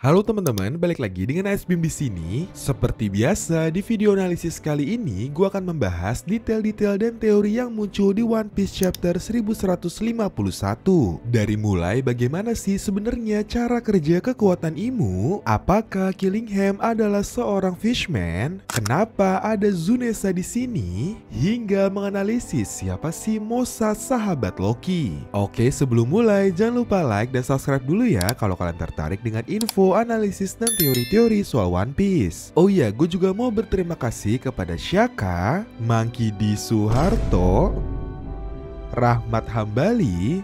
Halo teman-teman, balik lagi dengan ASBIM di sini. Seperti biasa, di video analisis kali ini gue akan membahas detail-detail dan teori yang muncul di One Piece chapter 1151. Dari mulai bagaimana sih sebenarnya cara kerja kekuatan Imu? Apakah Killingham adalah seorang fishman? Kenapa ada Zunesa di sini? Hingga menganalisis siapa sih Mosa sahabat Loki. Oke, sebelum mulai jangan lupa like dan subscribe dulu ya kalau kalian tertarik dengan info, analisis, dan teori-teori soal One Piece. Oh iya, gue juga mau berterima kasih kepada Syaka, Mangki di Suharto, Rahmat Hambali,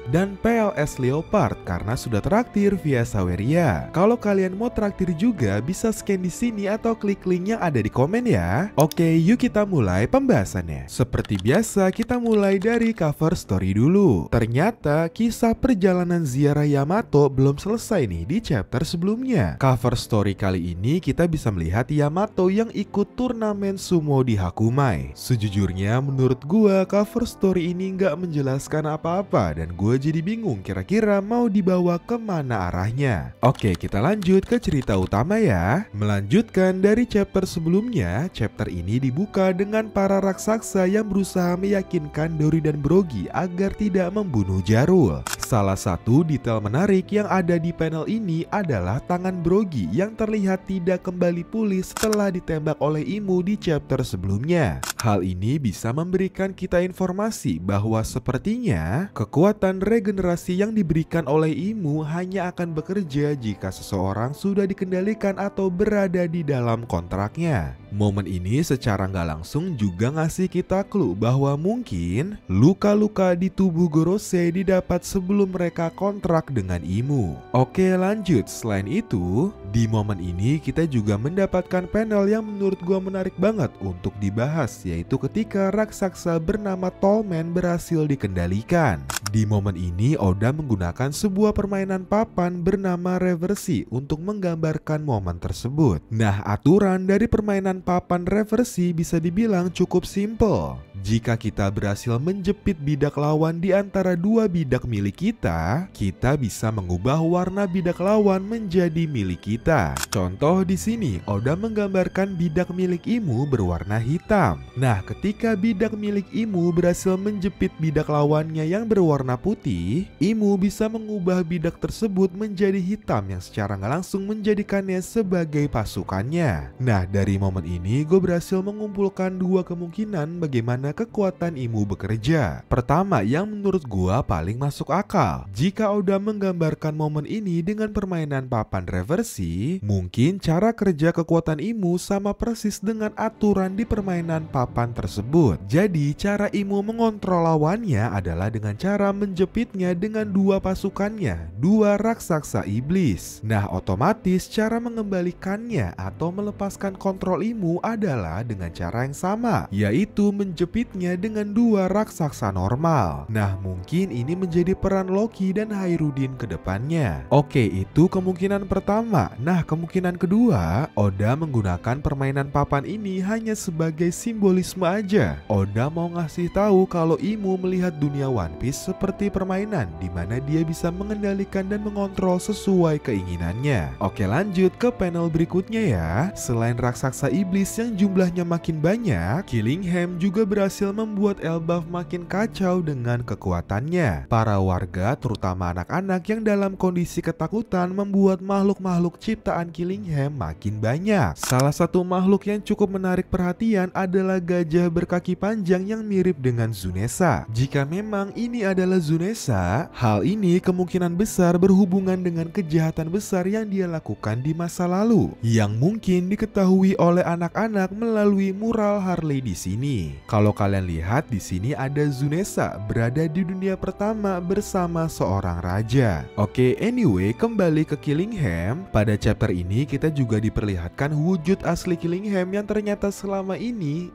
dan PLS Leopard karena sudah traktir via Saweria. Kalau kalian mau traktir juga bisa scan di sini atau klik link yang ada di komen ya. Oke, yuk kita mulai pembahasannya. Seperti biasa kita mulai dari cover story dulu. Ternyata kisah perjalanan ziarah Yamato belum selesai nih di chapter sebelumnya. Cover story kali ini kita bisa melihat Yamato yang ikut turnamen sumo di Hakumai. Sejujurnya menurut gua cover story ini nggak menjelaskan apa-apa dan gue jadi bingung kira-kira mau dibawa kemana arahnya. Oke, kita lanjut ke cerita utama ya. Melanjutkan dari chapter sebelumnya, chapter ini dibuka dengan para raksasa yang berusaha meyakinkan Dori dan Brogy agar tidak membunuh Jarul. Salah satu detail menarik yang ada di panel ini adalah tangan Brogy yang terlihat tidak kembali pulih setelah ditembak oleh Imu di chapter sebelumnya. Hal ini bisa memberikan kita informasi bahwa sepertinya kekuatan regenerasi yang diberikan oleh Imu hanya akan bekerja jika seseorang sudah dikendalikan atau berada di dalam kontraknya. Momen ini secara nggak langsung juga ngasih kita clue bahwa mungkin luka-luka di tubuh Gorosei didapat sebelum mereka kontrak dengan Imu. Oke, lanjut. Selain itu, di momen ini kita juga mendapatkan panel yang menurut gua menarik banget untuk dibahas, yaitu ketika raksasa bernama Tallman berhasil dikendalikan. Di momen ini Oda menggunakan sebuah permainan papan bernama reversi untuk menggambarkan momen tersebut. Nah, aturan dari permainan papan reversi bisa dibilang cukup simple. Jika kita berhasil menjepit bidak lawan di antara dua bidak milik kita bisa mengubah warna bidak lawan menjadi milik kita. Contoh di sini, Oda menggambarkan bidak milik Imu berwarna hitam. Nah, ketika bidak milik Imu berhasil menjepit bidak lawannya yang berwarna putih, Imu bisa mengubah bidak tersebut menjadi hitam yang secara nggak langsung menjadikannya sebagai pasukannya. Nah, dari momen ini gue berhasil mengumpulkan dua kemungkinan bagaimana kekuatan Imu bekerja. Pertama, yang menurut gua paling masuk akal. Jika Oda menggambarkan momen ini dengan permainan papan reversi, mungkin cara kerja kekuatan Imu sama persis dengan aturan di permainan papan tersebut. Jadi, cara Imu mengontrol lawannya adalah dengan cara menjepitnya dengan dua pasukannya, dua raksasa iblis. Nah, otomatis cara mengembalikannya atau melepaskan kontrol Imu adalah dengan cara yang sama, yaitu menjepitnya dengan dua raksasa normal. Nah, mungkin ini menjadi peran Loki dan Hairudin ke depannya. Oke, itu kemungkinan pertama. Nah, kemungkinan kedua, Oda menggunakan permainan papan ini hanya sebagai simbolisme aja. Oda mau ngasih tahu kalau Imu melihat dunia One Piece seperti permainan di mana dia bisa mengendalikan dan mengontrol sesuai keinginannya. Oke, lanjut ke panel berikutnya ya. Selain raksasa iblis yang jumlahnya makin banyak, Killingham juga berhasil membuat Elbaf makin kacau dengan kekuatannya. Para warga, terutama anak-anak yang dalam kondisi ketakutan, membuat makhluk-makhluk ciptaan Killingham makin banyak. Salah satu makhluk yang cukup menarik perhatian adalah gajah berkaki panjang yang mirip dengan Zunesa. Jika memang ini adalah Zunesa, hal ini kemungkinan besar berhubungan dengan kejahatan besar yang dia lakukan di masa lalu, yang mungkin diketahui oleh anak-anak melalui mural Harley di sini. Kalau kalian lihat di sini ada Zunesa berada di dunia pertama bersama seorang raja. Oke, anyway, kembali ke Killingham. Pada chapter ini kita juga diperlihatkan wujud asli Killingham yang ternyata selama ini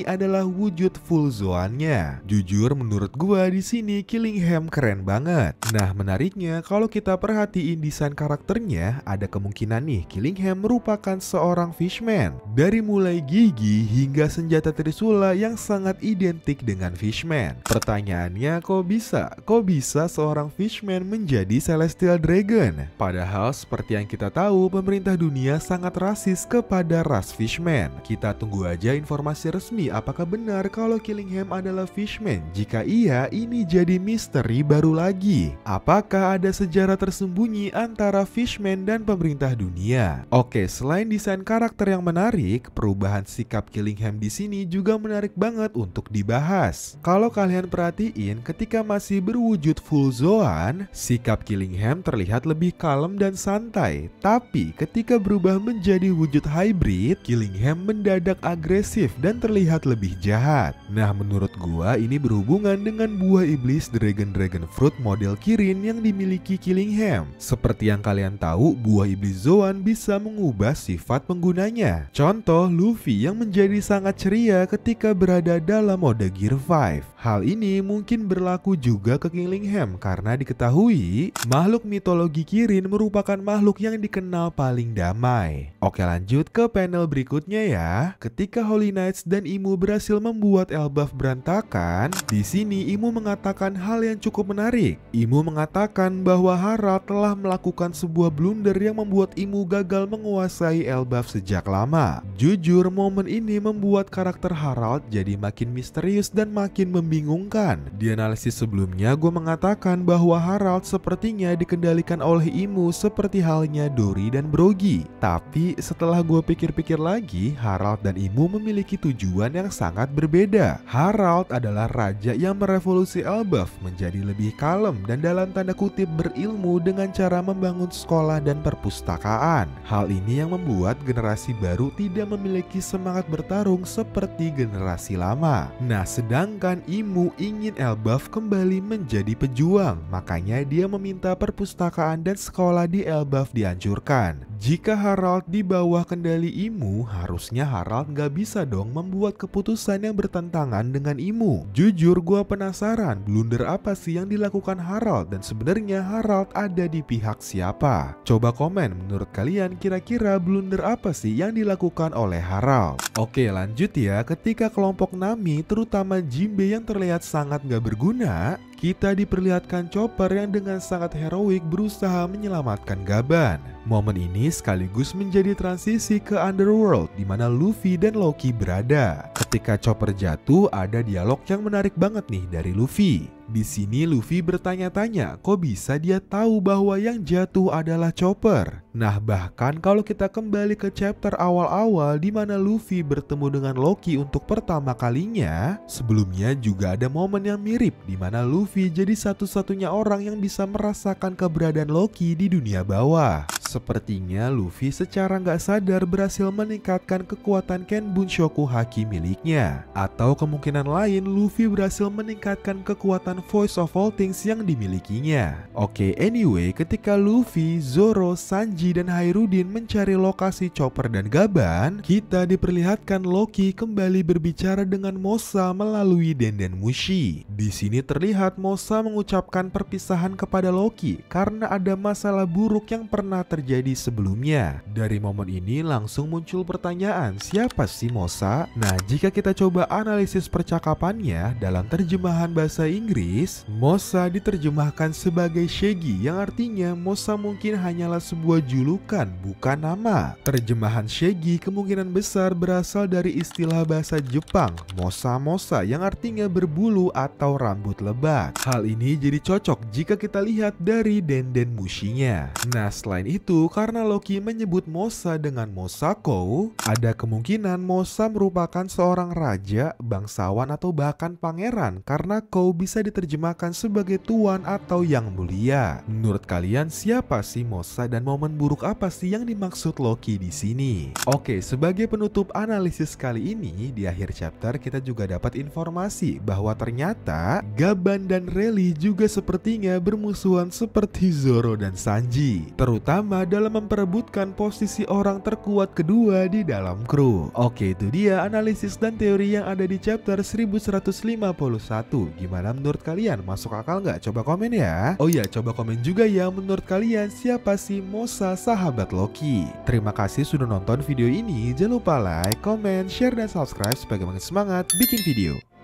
adalah wujud full zoannya. Jujur menurut gua di sini Killingham keren banget. Nah, menariknya kalau kita perhatiin desain karakternya, ada kemungkinan nih Killingham merupakan seorang fishman. Dari mulai gigi hingga senjata Trisula yang sangat sangat identik dengan Fishman. Pertanyaannya, kok bisa? Kok bisa seorang Fishman menjadi Celestial Dragon? Padahal seperti yang kita tahu, pemerintah dunia sangat rasis kepada ras Fishman. Kita tunggu aja informasi resmi apakah benar kalau Killingham adalah Fishman. Jika iya, ini jadi misteri baru lagi. Apakah ada sejarah tersembunyi antara Fishman dan pemerintah dunia? Oke, selain desain karakter yang menarik, perubahan sikap Killingham di sini juga menarik banget untuk dibahas. Kalau kalian perhatiin, ketika masih berwujud full Zoan, sikap Killingham terlihat lebih kalem dan santai. Tapi ketika berubah menjadi wujud hybrid, Killingham mendadak agresif dan terlihat lebih jahat. Nah, menurut gua ini berhubungan dengan buah iblis Dragon Fruit model Kirin yang dimiliki Killingham. Seperti yang kalian tahu, buah iblis Zoan bisa mengubah sifat penggunanya. Contoh, Luffy yang menjadi sangat ceria ketika berada dalam mode Gear 5. Hal ini mungkin berlaku juga ke Killingham karena diketahui makhluk mitologi Kirin merupakan makhluk yang dikenal paling damai. Oke, lanjut ke panel berikutnya ya. Ketika Holy Knights dan Imu berhasil membuat Elbaf berantakan, di sini Imu mengatakan hal yang cukup menarik. Imu mengatakan bahwa Harald telah melakukan sebuah blunder yang membuat Imu gagal menguasai Elbaf sejak lama. Jujur, momen ini membuat karakter Harald jadi makin misterius dan makin membingungkan. Di analisis sebelumnya, gue mengatakan bahwa Harald sepertinya dikendalikan oleh Imu seperti halnya Dory dan Brogy. Tapi setelah gue pikir-pikir lagi, Harald dan Imu memiliki tujuan yang sangat berbeda. Harald adalah raja yang merevolusi Elbaf menjadi lebih kalem dan dalam tanda kutip berilmu dengan cara membangun sekolah dan perpustakaan. Hal ini yang membuat generasi baru tidak memiliki semangat bertarung seperti generasi lama. Nah, sedangkan Imu ingin Elbaf kembali menjadi pejuang, makanya dia meminta perpustakaan dan sekolah di Elbaf dihancurkan. Jika Harald di bawah kendali Imu, harusnya Harald nggak bisa dong membuat keputusan yang bertentangan dengan Imu. Jujur, gua penasaran blunder apa sih yang dilakukan Harald dan sebenarnya Harald ada di pihak siapa? Coba komen menurut kalian, kira-kira blunder apa sih yang dilakukan oleh Harald? Oke, lanjut ya. Ketika kelompok Nami, terutama Jinbe yang terlihat sangat gak berguna, kita diperlihatkan Chopper yang dengan sangat heroik berusaha menyelamatkan Gaban. Momen ini sekaligus menjadi transisi ke Underworld di mana Luffy dan Loki berada. Ketika Chopper jatuh, ada dialog yang menarik banget nih dari Luffy. Di sini Luffy bertanya-tanya, kok bisa dia tahu bahwa yang jatuh adalah Chopper? Nah, bahkan kalau kita kembali ke chapter awal-awal di mana Luffy bertemu dengan Loki untuk pertama kalinya, sebelumnya juga ada momen yang mirip di mana Luffy jadi satu-satunya orang yang bisa merasakan keberadaan Loki di dunia bawah. Sepertinya Luffy secara nggak sadar berhasil meningkatkan kekuatan Ken Bunshoku Haki miliknya. Atau kemungkinan lain, Luffy berhasil meningkatkan kekuatan Voice of All Things yang dimilikinya. Oke, anyway, ketika Luffy, Zoro, Sanji, dan Hairudin mencari lokasi Chopper dan Gaban, kita diperlihatkan Loki kembali berbicara dengan Mosa melalui Denden Mushi. Di sini terlihat Mosa mengucapkan perpisahan kepada Loki karena ada masalah buruk yang pernah terjadi sebelumnya. Dari momen ini langsung muncul pertanyaan, siapa sih Mosa? Nah, jika kita coba analisis percakapannya dalam terjemahan bahasa Inggris, Mosa diterjemahkan sebagai Shaggy yang artinya Mosa mungkin hanyalah sebuah julukan, bukan nama. Terjemahan Shaggy kemungkinan besar berasal dari istilah bahasa Jepang, Mosa yang artinya berbulu atau rambut lebat. Hal ini jadi cocok jika kita lihat dari Denden Mushinya. Nah, selain itu, karena Loki menyebut Mosa dengan Mosako, ada kemungkinan Mosa merupakan seorang raja, bangsawan, atau bahkan pangeran karena Kou bisa diterjemahkan sebagai tuan atau yang mulia. Menurut kalian siapa sih Mosa dan momen buruk apa sih yang dimaksud Loki di sini? Oke, sebagai penutup analisis kali ini, di akhir chapter kita juga dapat informasi bahwa ternyata Gaban dan Rayleigh juga sepertinya bermusuhan seperti Zoro dan Sanji, terutama dalam memperebutkan posisi orang terkuat kedua di dalam kru. Oke, itu dia analisis dan teori yang ada di chapter 1151. Gimana menurut kalian? Masuk akal nggak? Coba komen ya. Oh iya, coba komen juga ya menurut kalian siapa sih Mosa sahabat Loki. Terima kasih sudah nonton video ini. Jangan lupa like, comment, share, dan subscribe sebagai makin semangat bikin video.